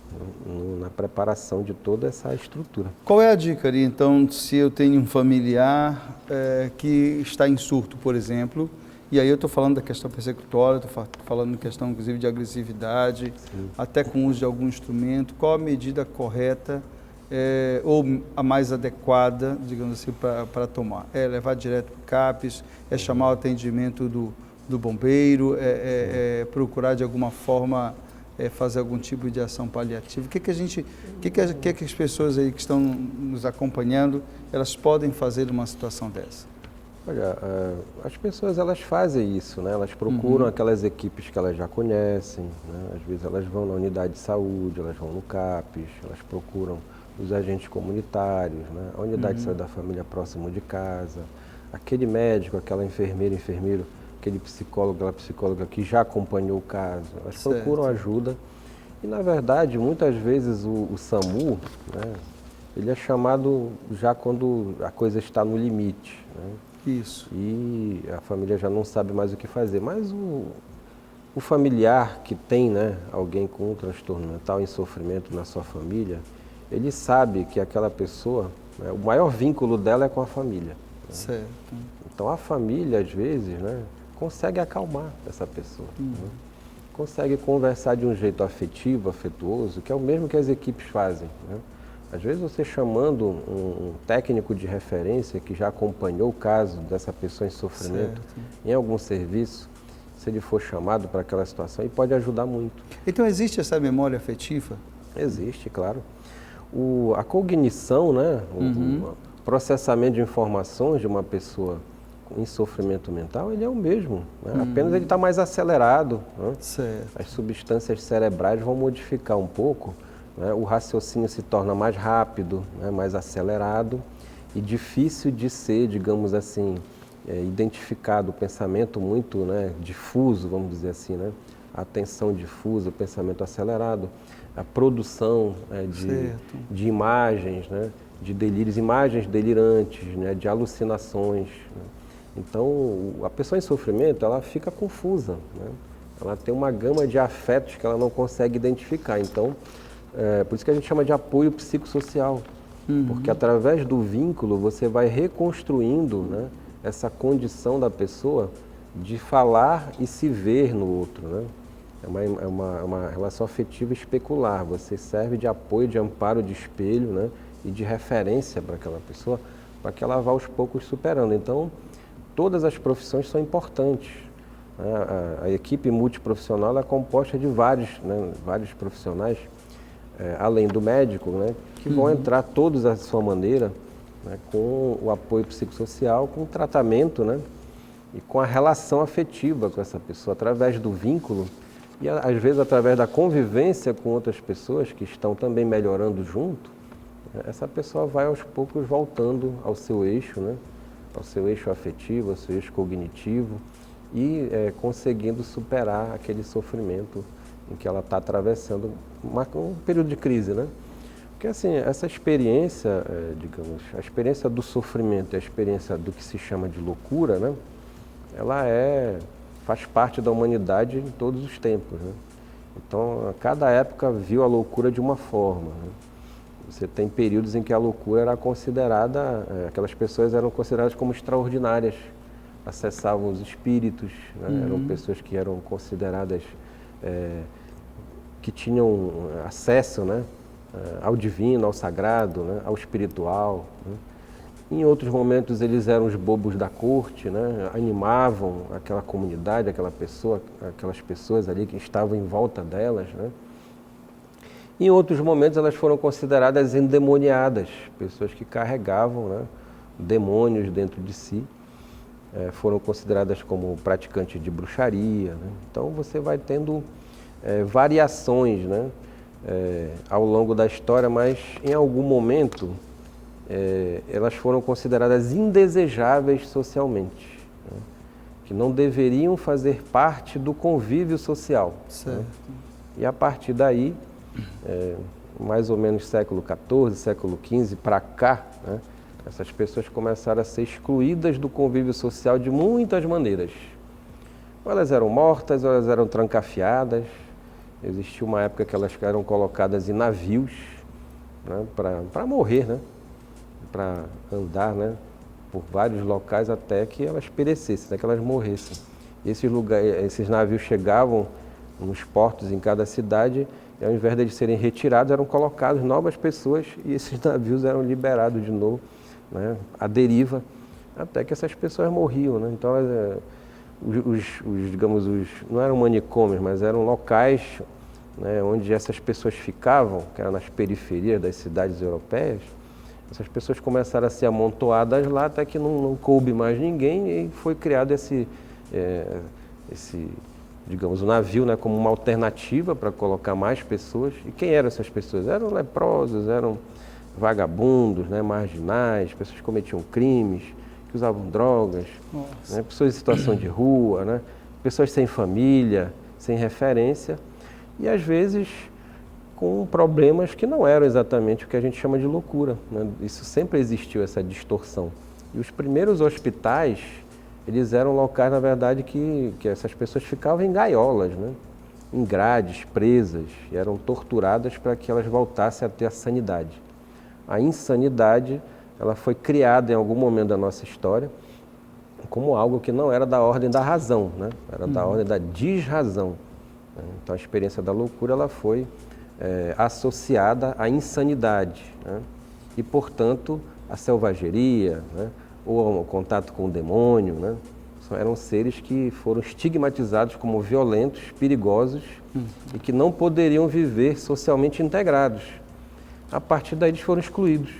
na preparação de toda essa estrutura. Qual é a dica ali, então, se eu tenho um familiar que está em surto, por exemplo, e aí eu estou falando da questão persecutória, estou falando da questão, inclusive, de agressividade, sim, até com o uso de algum instrumento, qual a medida correta ou a mais adequada, digamos assim, para tomar? É levar direto para o CAPS, é chamar o atendimento do bombeiro, procurar de alguma forma fazer algum tipo de ação paliativa? O que as pessoas aí que estão nos acompanhando, elas podem fazer numa situação dessa? Olha, as pessoas elas fazem isso, né? Elas procuram aquelas equipes que elas já conhecem, né? Às vezes elas vão na unidade de saúde, elas vão no CAPS, elas procuram os agentes comunitários, né? A unidade de saúde da família próximo de casa, aquele médico, aquela enfermeira, enfermeiro, aquele psicólogo, aquela psicóloga que já acompanhou o caso, elas procuram ajuda. E, na verdade, muitas vezes o SAMU, né, ele é chamado já quando a coisa está no limite, né? Isso. E a família já não sabe mais o que fazer. Mas o familiar que tem, né, alguém com um transtorno mental em sofrimento na sua família, ele sabe que aquela pessoa, né, o maior vínculo dela é com a família. Né? Certo. Então, a família, às vezes, né, consegue acalmar essa pessoa. Né? Consegue conversar de um jeito afetivo, afetuoso, que é o mesmo que as equipes fazem. Né? Às vezes você chamando um técnico de referência que já acompanhou o caso dessa pessoa em sofrimento em algum serviço, se ele for chamado para aquela situação, ele pode ajudar muito. Então existe essa memória afetiva? Existe, claro. A cognição, né, o processamento de informações de uma pessoa em sofrimento mental, ele é o mesmo, né? Apenas ele está mais acelerado. Né? As substâncias cerebrais vão modificar um pouco, né? O raciocínio se torna mais rápido, né? Mais acelerado e difícil de ser, digamos assim, identificado. O pensamento muito, né, difuso, vamos dizer assim, né? A atenção difusa, o pensamento acelerado, a produção de imagens, né? De delírios, imagens delirantes, né? De alucinações. Né? Então, a pessoa em sofrimento, ela fica confusa, né? Ela tem uma gama de afetos que ela não consegue identificar. Então, por isso que a gente chama de apoio psicossocial, porque através do vínculo você vai reconstruindo, né, essa condição da pessoa de falar e se ver no outro, né? É uma relação afetiva especular, você serve de apoio, de amparo, de espelho, né, e de referência para aquela pessoa, para que ela vá aos poucos superando. Então, todas as profissões são importantes. A equipe multiprofissional é composta de vários profissionais, além do médico, né, que vão entrar todos à sua maneira, né, com o apoio psicossocial, com o tratamento, né, e com a relação afetiva com essa pessoa, através do vínculo e, às vezes, através da convivência com outras pessoas que estão também melhorando junto. Essa pessoa vai, aos poucos, voltando ao seu eixo, né, ao seu eixo afetivo, ao seu eixo cognitivo e conseguindo superar aquele sofrimento em que ela está atravessando um período de crise, né? Porque assim, essa experiência, digamos, a experiência do sofrimento e a experiência do que se chama de loucura, né? Ela faz parte da humanidade em todos os tempos, né? Então, cada época viu a loucura de uma forma, né? Você tem períodos em que a loucura era considerada, aquelas pessoas eram consideradas como extraordinárias, acessavam os espíritos, né? Eram pessoas que eram consideradas, que tinham acesso, né, ao divino, ao sagrado, né, ao espiritual. Né? Em outros momentos eles eram os bobos da corte, né? Animavam aquela comunidade, aquelas pessoas ali que estavam em volta delas. Né? Em outros momentos elas foram consideradas endemoniadas, pessoas que carregavam, né, demônios dentro de si, foram consideradas como praticantes de bruxaria. Né? Então você vai tendo variações, né, ao longo da história, mas em algum momento elas foram consideradas indesejáveis socialmente, né? Que não deveriam fazer parte do convívio social. Certo. Né? E a partir daí, mais ou menos século XIV, século XV para cá, né, essas pessoas começaram a ser excluídas do convívio social de muitas maneiras. Ou elas eram mortas, ou elas eram trancafiadas, Existiu uma época que elas eram colocadas em navios, né, para morrer, né, para andar, né, por vários locais até que elas perecessem, até que elas morressem. Esses navios chegavam nos portos em cada cidade e ao invés de serem retirados, eram colocados novas pessoas e esses navios eram liberados de novo, né, à deriva, até que essas pessoas morriam, né? Então, não eram manicômios, mas eram locais, né, onde essas pessoas ficavam, que eram nas periferias das cidades europeias. Essas pessoas começaram a ser amontoadas lá até que não coube mais ninguém e foi criado digamos, o navio, né, como uma alternativa para colocar mais pessoas. E quem eram essas pessoas? Eram leprosos, eram vagabundos, né, marginais, pessoas que cometiam crimes, que usavam drogas, né, pessoas em situação de rua, né, pessoas sem família, sem referência e às vezes com problemas que não eram exatamente o que a gente chama de loucura, né? Isso sempre existiu, essa distorção. E os primeiros hospitais, eles eram locais, na verdade, que essas pessoas ficavam em gaiolas, né? Em grades, presas, e eram torturadas para que elas voltassem a ter a sanidade. A insanidade, ela foi criada em algum momento da nossa história como algo que não era da ordem da razão, né? Era da ordem da desrazão. Né? Então, a experiência da loucura, ela foi associada à insanidade, né? E, portanto, à selvageria, né? Ou ao contato com o demônio, né? Eram seres que foram estigmatizados como violentos, perigosos e que não poderiam viver socialmente integrados. A partir daí eles foram excluídos,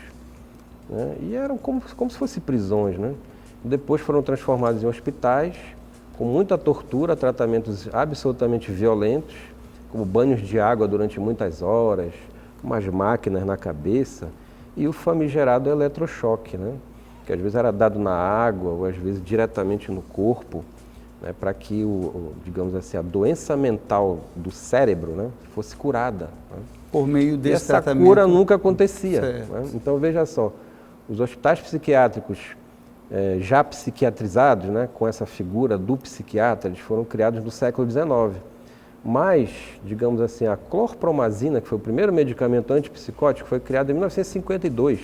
né? E eram como se fossem prisões, né? Depois foram transformados em hospitais, com muita tortura, tratamentos absolutamente violentos, como banhos de água durante muitas horas, umas máquinas na cabeça e o famigerado eletrochoque, né? Que às vezes era dado na água ou às vezes diretamente no corpo, né? Para que, digamos assim, a doença mental do cérebro, né, fosse curada, né? Por meio desse essa tratamento. Cura nunca acontecia, né? Então veja só, os hospitais psiquiátricos já psiquiatrizados, né, com essa figura do psiquiatra, eles foram criados no século XIX. Mas, digamos assim, a clorpromazina, que foi o primeiro medicamento antipsicótico, foi criado em 1952.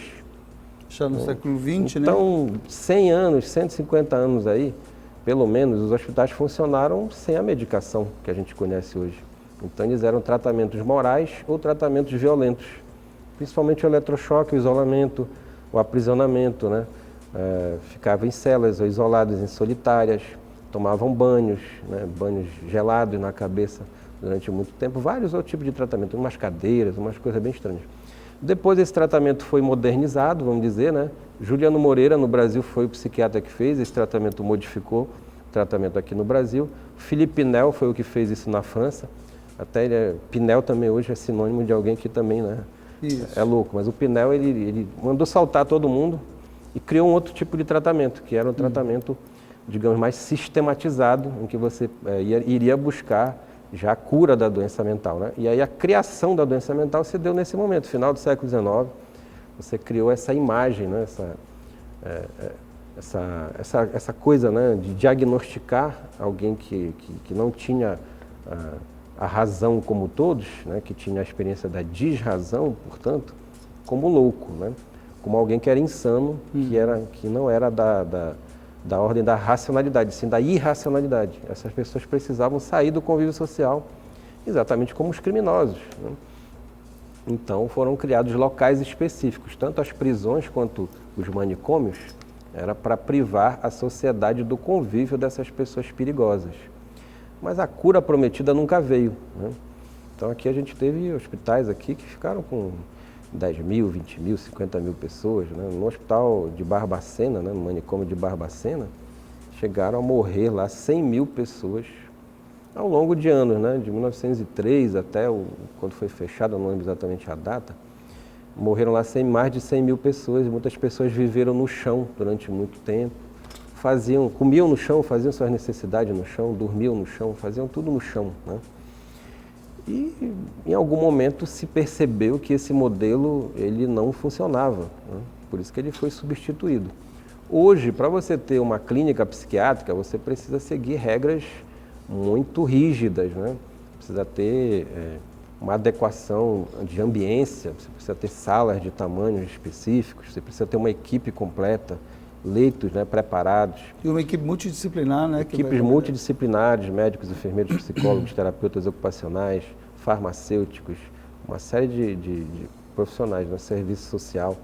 Já no século XX, né? Então, 100 anos, 150 anos aí, pelo menos, os hospitais funcionaram sem a medicação que a gente conhece hoje. Então, eles eram tratamentos morais ou tratamentos violentos, principalmente o eletrochoque, o isolamento, o aprisionamento, né? Ficavam em celas ou isolados em solitárias, tomavam banhos, né? Banhos gelados na cabeça durante muito tempo, vários outros tipos de tratamento, umas cadeiras, umas coisas bem estranhas. Depois esse tratamento foi modernizado, vamos dizer, né? Juliano Moreira, no Brasil, foi o psiquiatra que fez, esse tratamento modificou o tratamento aqui no Brasil. Philippe Pinel foi o que fez isso na França. Até Pinel também hoje é sinônimo de alguém que também, né, é louco. Mas o Pinel, ele mandou saltar todo mundo e criou um outro tipo de tratamento, que era um tratamento, digamos, mais sistematizado, em que você iria buscar já a cura da doença mental, né? E aí a criação da doença mental se deu nesse momento, final do século XIX. Você criou essa imagem, né? Essa coisa, né, de diagnosticar alguém que não tinha a razão como todos, né, que tinha a experiência da desrazão, portanto, como louco, né? Como alguém que era insano, que não era da ordem da racionalidade, sim da irracionalidade. Essas pessoas precisavam sair do convívio social, exatamente como os criminosos, né? Então foram criados locais específicos, tanto as prisões quanto os manicômios, era para privar a sociedade do convívio dessas pessoas perigosas. Mas a cura prometida nunca veio, né? Então aqui a gente teve hospitais aqui que ficaram com 10 mil, 20 mil, 50 mil pessoas, né? No hospital de Barbacena, né, no manicômio de Barbacena, chegaram a morrer lá 100 mil pessoas ao longo de anos, né? De 1903 até quando foi fechado, eu não lembro exatamente a data, morreram lá mais de 100 mil pessoas e muitas pessoas viveram no chão durante muito tempo, comiam no chão, faziam suas necessidades no chão, dormiam no chão, faziam tudo no chão, né? E em algum momento se percebeu que esse modelo ele não funcionava, né? Por isso que ele foi substituído. Hoje, para você ter uma clínica psiquiátrica, você precisa seguir regras muito rígidas, né? precisa ter uma adequação de ambiência, você precisa ter salas de tamanhos específicos, você precisa ter uma equipe completa, leitos, né, preparados. E uma equipe multidisciplinar, né? Equipes multidisciplinares, médicos, enfermeiros, psicólogos, terapeutas ocupacionais, farmacêuticos, uma série de profissionais no serviço social.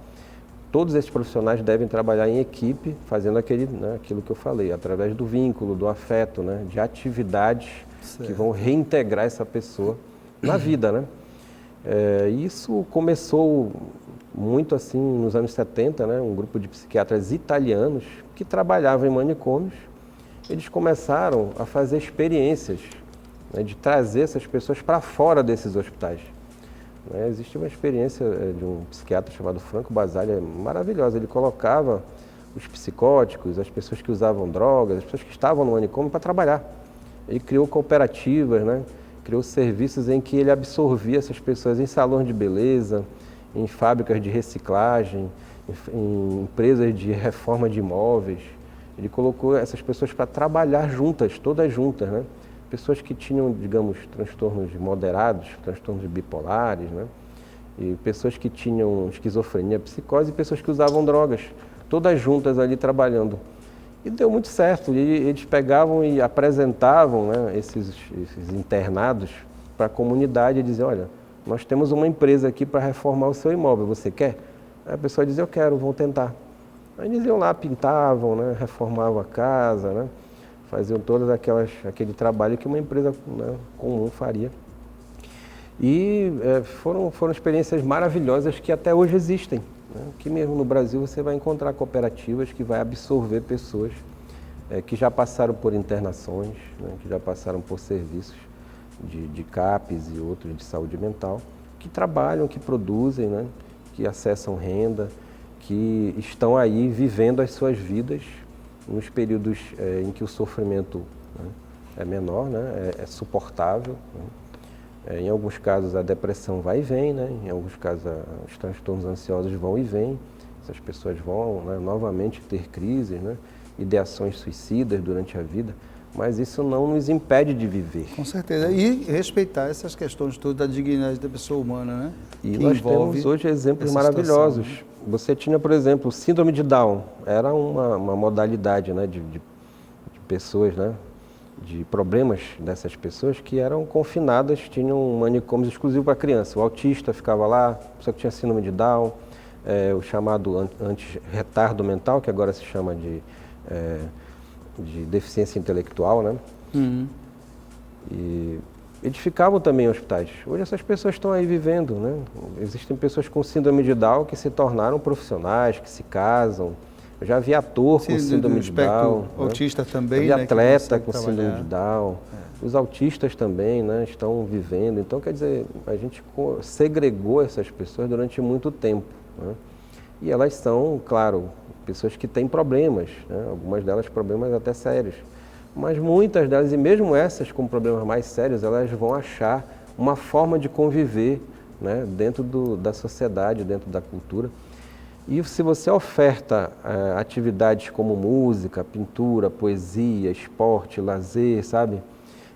Todos esses profissionais devem trabalhar em equipe, fazendo aquilo que eu falei, através do vínculo, do afeto, né, de atividades que vão reintegrar essa pessoa na vida, né? Isso começou muito assim nos anos 70, né? Um grupo de psiquiatras italianos que trabalhavam em manicômios, eles começaram a fazer experiências, né, de trazer essas pessoas para fora desses hospitais. Existe uma experiência de um psiquiatra chamado Franco Basaglia, maravilhosa. Ele colocava os psicóticos, as pessoas que usavam drogas, as pessoas que estavam no manicômio para trabalhar. Ele criou cooperativas, né? Criou serviços em que ele absorvia essas pessoas em salões de beleza, em fábricas de reciclagem, em empresas de reforma de imóveis. Ele colocou essas pessoas para trabalhar juntas, todas juntas, né? Pessoas que tinham, digamos, transtornos moderados, transtornos bipolares, né? E pessoas que tinham esquizofrenia, psicose, e pessoas que usavam drogas, todas juntas ali trabalhando. E deu muito certo, e eles pegavam e apresentavam, né, esses internados para a comunidade e diziam, olha, nós temos uma empresa aqui para reformar o seu imóvel, você quer? Aí a pessoa dizia, eu quero, vou tentar. Aí eles iam lá, pintavam, né, reformavam a casa, né, faziam todas aquele trabalho que uma empresa, né, comum faria. E foram experiências maravilhosas que até hoje existem. Que mesmo no Brasil você vai encontrar cooperativas que vai absorver pessoas que já passaram por internações, né, que já passaram por serviços de CAPES e outros de saúde mental, que trabalham, que produzem, né, que acessam renda, que estão aí vivendo as suas vidas nos períodos em que o sofrimento, né, é menor, né, é suportável, né. Em alguns casos a depressão vai e vem, né? Em alguns casos os transtornos ansiosos vão e vêm, essas pessoas vão, né, novamente ter crises, né? Ideações suicidas durante a vida, mas isso não nos impede de viver. Com certeza, e respeitar essas questões todas da dignidade da pessoa humana, né? E nós temos hoje exemplos maravilhosos. Situação, né? Você tinha, por exemplo, síndrome de Down, era uma modalidade, né, de pessoas, né? De problemas dessas pessoas que eram confinadas, tinham manicômios exclusivos para criança. O autista ficava lá, a pessoa que tinha síndrome de Down, o chamado retardo mental, que agora se chama de deficiência intelectual, né? Uhum. E eles ficavam também em hospitais. Hoje essas pessoas estão aí vivendo, né? Existem pessoas com síndrome de Down que se tornaram profissionais, que se casam. Eu já vi ator com síndrome de Down. Autista também, já vi atleta com síndrome de Down. Os autistas também, né, estão vivendo. Então, quer dizer, a gente segregou essas pessoas durante muito tempo, né? E elas são, claro, pessoas que têm problemas, né? Algumas delas problemas até sérios. Mas muitas delas, e mesmo essas com problemas mais sérios, elas vão achar uma forma de conviver, né, dentro da sociedade, dentro da cultura. E se você oferta atividades como música, pintura, poesia, esporte, lazer, sabe?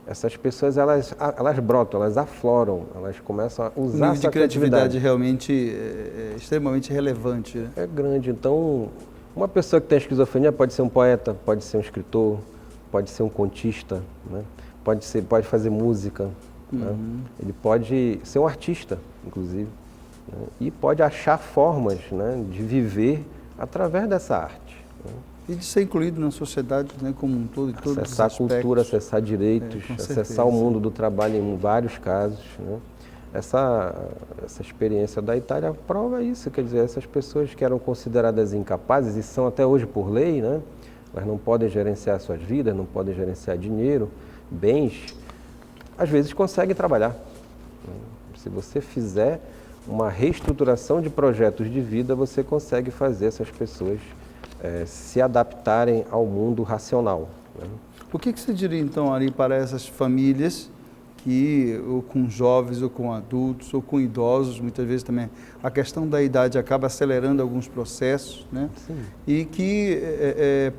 Essas pessoas, elas brotam, elas afloram, elas começam a usar essa criatividade realmente extremamente relevante, né? É grande. Então, uma pessoa que tem esquizofrenia pode ser um poeta, pode ser um escritor, pode ser um contista, né? Pode fazer música, né? Ele pode ser um artista, inclusive. E pode achar formas, né, de viver através dessa arte, né? E de ser incluído na sociedade, né, como um todo, em todos os aspectos. Acessar a cultura, acessar direitos, acessar o mundo do trabalho em vários casos, né? Essa experiência da Itália prova isso, quer dizer, essas pessoas que eram consideradas incapazes, e são até hoje por lei, né? Elas não podem gerenciar suas vidas, não podem gerenciar dinheiro, bens, às vezes conseguem trabalhar. Se você fizer uma reestruturação de projetos de vida, você consegue fazer essas pessoas se adaptarem ao mundo racional, né? O que você diria, então, ali para essas famílias que, ou com jovens, ou com adultos, ou com idosos, muitas vezes também a questão da idade acaba acelerando alguns processos, né? Sim. E que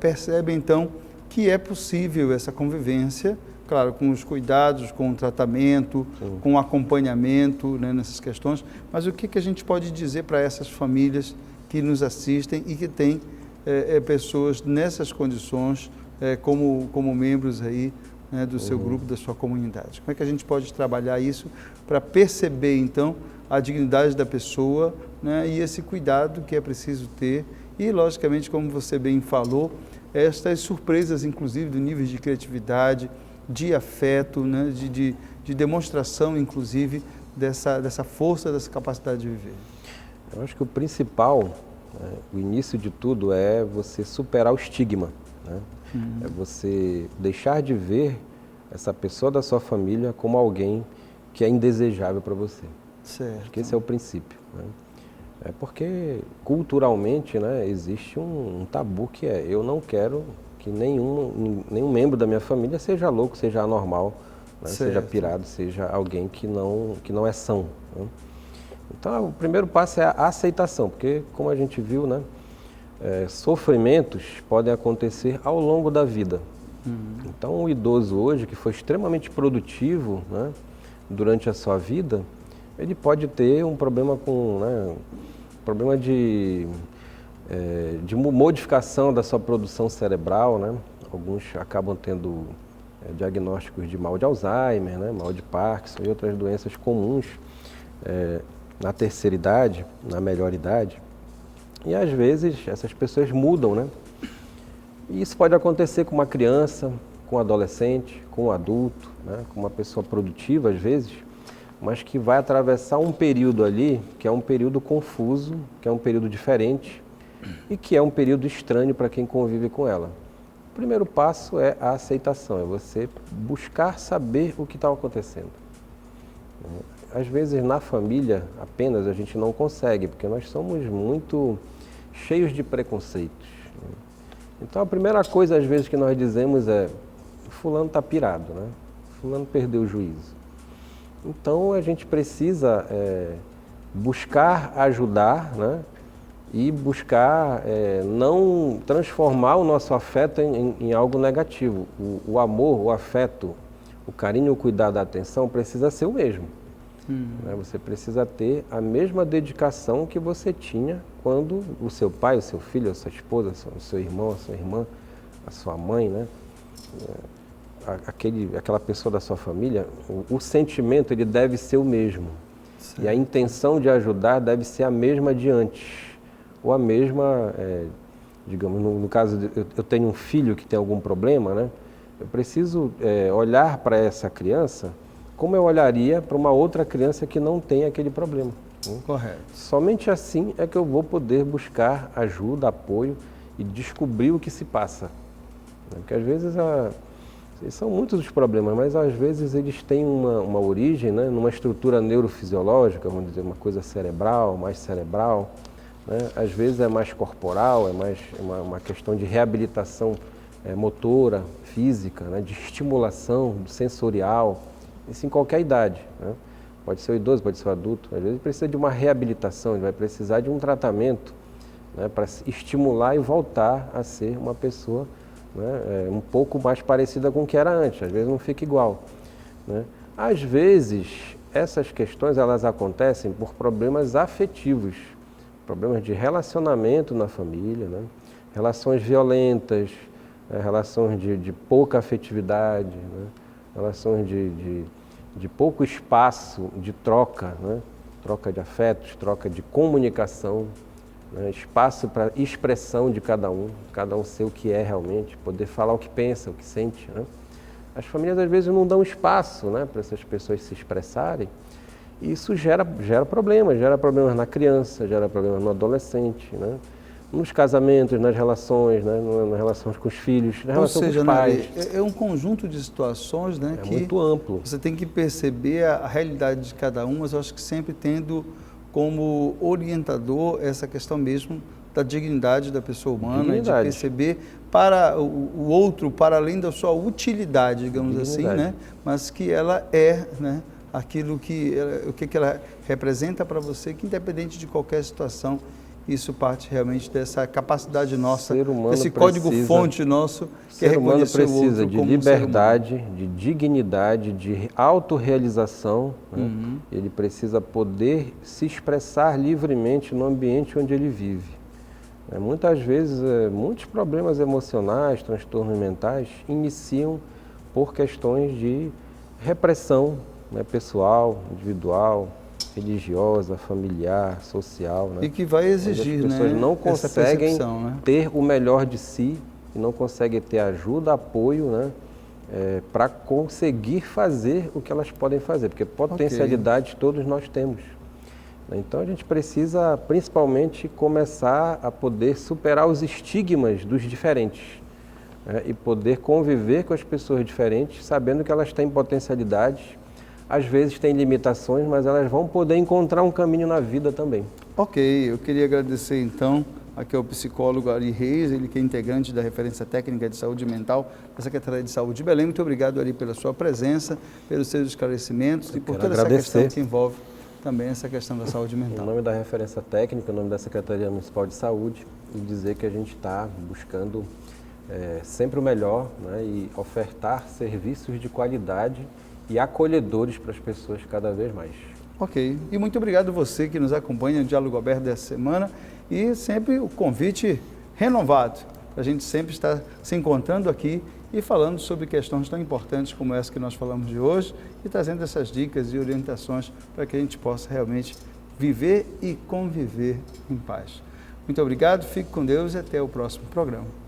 percebem, então, que é possível essa convivência claro, com os cuidados, com o tratamento, Sim. com o acompanhamento, né, nessas questões, mas o que a gente pode dizer para essas famílias que nos assistem e que têm pessoas nessas condições como membros aí, né, do seu grupo, da sua comunidade? Como é que a gente pode trabalhar isso para perceber, então, a dignidade da pessoa, né, e esse cuidado que é preciso ter e, logicamente, como você bem falou, estas surpresas, inclusive, do nível de criatividade, de afeto, né, de demonstração, inclusive, dessa força, dessa capacidade de viver? Eu acho que o principal, o início de tudo é você superar o estigma, né? É você deixar de ver essa pessoa da sua família como alguém que é indesejável para você. Certo. Acho que esse é o princípio, né? É porque culturalmente, né, existe um tabu que é: eu não quero que nenhum membro da minha família seja louco, seja anormal, né, seja pirado, seja alguém que não é são, né? Então, o primeiro passo é a aceitação, porque, como a gente viu, né, sofrimentos podem acontecer ao longo da vida. Então, o idoso hoje, que foi extremamente produtivo, né, durante a sua vida, ele pode ter um problema problema de modificação da sua produção cerebral, né? Alguns acabam tendo diagnósticos de mal de Alzheimer, né, mal de Parkinson e outras doenças comuns na terceira idade, na melhor idade. E às vezes essas pessoas mudam, né? E isso pode acontecer com uma criança, com um adolescente, com um adulto, né, com uma pessoa produtiva às vezes, mas que vai atravessar um período ali que é um período confuso, que é um período diferente e que é um período estranho para quem convive com ela. O primeiro passo é a aceitação, é você buscar saber o que está acontecendo. Às vezes na família apenas a gente não consegue, porque nós somos muito cheios de preconceitos. Então a primeira coisa às vezes que nós dizemos é: fulano está pirado, né? Fulano perdeu o juízo. Então a gente precisa buscar ajudar, né? E buscar não transformar o nosso afeto em algo negativo. O amor, o afeto, o carinho, o cuidado, a atenção precisa ser o mesmo. Né? Você precisa ter a mesma dedicação que você tinha quando o seu pai, o seu filho, a sua esposa, o seu irmão, a sua irmã, a sua mãe, né? Aquela pessoa da sua família, o sentimento ele deve ser o mesmo. Sim. E a intenção de ajudar deve ser a mesma de antes. Ou a mesma, digamos, no caso, eu tenho um filho que tem algum problema, né? Eu preciso olhar para essa criança como eu olharia para uma outra criança que não tem aquele problema. Correto. Somente assim é que eu vou poder buscar ajuda, apoio e descobrir o que se passa. Porque às vezes são muitos os problemas, mas às vezes eles têm uma origem, né, numa estrutura neurofisiológica, vamos dizer, uma coisa cerebral, mais cerebral, né? Às vezes é mais corporal, é mais uma questão de reabilitação motora, física, né, de estimulação sensorial, isso em qualquer idade, né? Pode ser o idoso, pode ser o adulto, às vezes precisa de uma reabilitação, ele vai precisar de um tratamento, né, para estimular e voltar a ser uma pessoa, né, um pouco mais parecida com o que era antes, às vezes não fica igual, né? Às vezes essas questões elas acontecem por problemas afetivos, problemas de relacionamento na família, né? Relações violentas, relações de pouca afetividade, né? Relações de pouco espaço de troca, né? Troca de afetos, troca de comunicação, né? Espaço para expressão de cada um ser o que é realmente, poder falar o que pensa, o que sente, né? As famílias às vezes não dão espaço, né, para essas pessoas se expressarem, e isso gera problemas na criança, gera problemas no adolescente, né? Nos casamentos, nas relações, né? Nas relações com os filhos, na relação com os pais. É um conjunto de situações, né, que muito amplo. Você tem que perceber a realidade de cada um, mas eu acho que sempre tendo como orientador essa questão mesmo da dignidade da pessoa humana, de perceber para o outro, para além da sua utilidade, digamos assim, né, mas que ela né, aquilo o que ela representa para você, que independente de qualquer situação Isso parte realmente dessa capacidade nossa, precisa, desse código-fonte nosso, que é reconhecer o outro como um ser humano. O ser humano precisa de liberdade, de dignidade, de autorrealização. Né? Ele precisa poder se expressar livremente no ambiente onde ele vive. Muitas vezes, muitos problemas emocionais, transtornos mentais, iniciam por questões de repressão, né, pessoal, individual, religiosa, familiar, social. Né? E que vai exigir, as pessoas não conseguem ter o melhor de si, e não conseguem ter ajuda, apoio, né, para conseguir fazer o que elas podem fazer, porque potencialidade todos nós temos. Então a gente precisa principalmente começar a poder superar os estigmas dos diferentes, né, e poder conviver com as pessoas diferentes, sabendo que elas têm potencialidades, às vezes têm limitações, mas elas vão poder encontrar um caminho na vida também. Ok, eu queria agradecer então aqui ao psicólogo Ari Reis, ele que é integrante da Referência Técnica de Saúde Mental da Secretaria de Saúde de Belém. Muito obrigado, Ari, pela sua presença, pelos seus esclarecimentos e por toda essa questão que envolve também essa questão da saúde mental. Em nome da Referência Técnica, em nome da Secretaria Municipal de Saúde, e dizer que a gente está buscando sempre o melhor, né, e ofertar serviços de qualidade e acolhedores para as pessoas cada vez mais. Ok, e muito obrigado você que nos acompanha no Diálogo Aberto dessa semana e sempre o convite renovado, para a gente sempre estar se encontrando aqui e falando sobre questões tão importantes como essa que nós falamos de hoje e trazendo essas dicas e orientações para que a gente possa realmente viver e conviver em paz. Muito obrigado, fique com Deus e até o próximo programa.